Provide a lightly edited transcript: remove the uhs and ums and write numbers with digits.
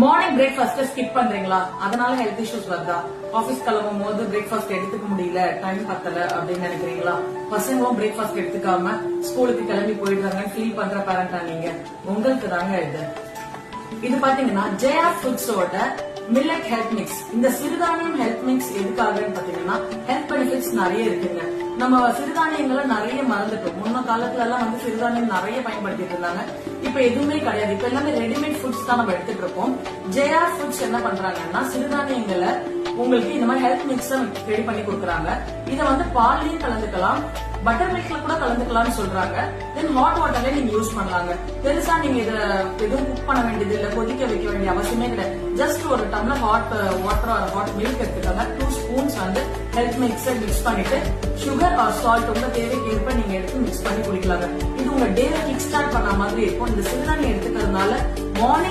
Morning breakfast skip பண்றீங்களா? அதனால health issues வருதா? ஆபீஸ் கிளம்பும் போது பிரேக்ஃபாஸ்ட் எடுத்துக்க முடியல, டைம் பத்தல அப்படின்னு நினைக்கிறீங்களா? பசங்களும் பிரேக்ஃபாஸ்ட் எடுத்துக்காம ஸ்கூலுக்கு கிளம்பி போயிடுறாங்க ஃபீல் பண்ற பேரண்டா நீங்க? உங்களுக்கு தாங்க இது பாத்தீங்கன்னா ஜெயா ஃபுட்ஸோட மில்லட் ஹெல்த் மிக்ஸ். இந்த சிறுதானியம் ஹெல்த் மிக்ஸ் எதுக்காகன்னு பாத்தீங்கன்னா ஹெல்த் பெனிஃபிட்ஸ் நிறைய இருக்குங்க. நம்ம சிறுதானியங்களை நிறைய மறந்துட்டோம். முன்ன காலத்துல எல்லாம் சிறுதானியம் நிறைய பயன்படுத்திட்டு இருந்தாங்க. இப்ப எதுவுமே கிடையாது. இப்ப எல்லாமே ரெடிமேட் ஃபுட்ஸ் தான் நம்ம எடுத்துட்டு இருக்கோம். ஜெயா ஃபுட்ஸ் என்ன பண்றாங்கன்னா சிறுதானியங்களை உங்களுக்கு இந்த மாதிரி ஹெல்த் மிக்ஸ் ரெடி பண்ணி கொடுக்குறாங்க. இதை பால்லையும் கலந்துக்கலாம், பட்டர் மில்க்ல கூட கலந்துக்கலாம்னு சொல்றாங்க. தென் ஹாட் வாட்டர்ல நீங்க யூஸ் பண்ணலாங்க. பெருசா நீங்க இத எதுவும் குக் பண்ண வேண்டியது இல்ல, கொதிக்க வைக்க வேண்டிய அவசியமே கிடையாது. ஜஸ்ட் ஒரு tumbler hot water or hot milk எடுத்துக்காங்க. 2 ஸ்பூன்ஸ் ஹெல்த் மிக்ஸ் மிக்ஸ் பண்ணிட்டு சுகர் ஆர் சால்ட் உங்க தேவைக்கு ஏற்ப நீங்க எடுத்து மிக்ஸ் பண்ணி குடிக்கலாங்க. இது உங்க டேவை கிக் ஸ்டார்ட் பண்ண மாதிரி இருக்கும். இந்த சிறுதானியம் எடுத்துக்கிறதுனால மார்னிங்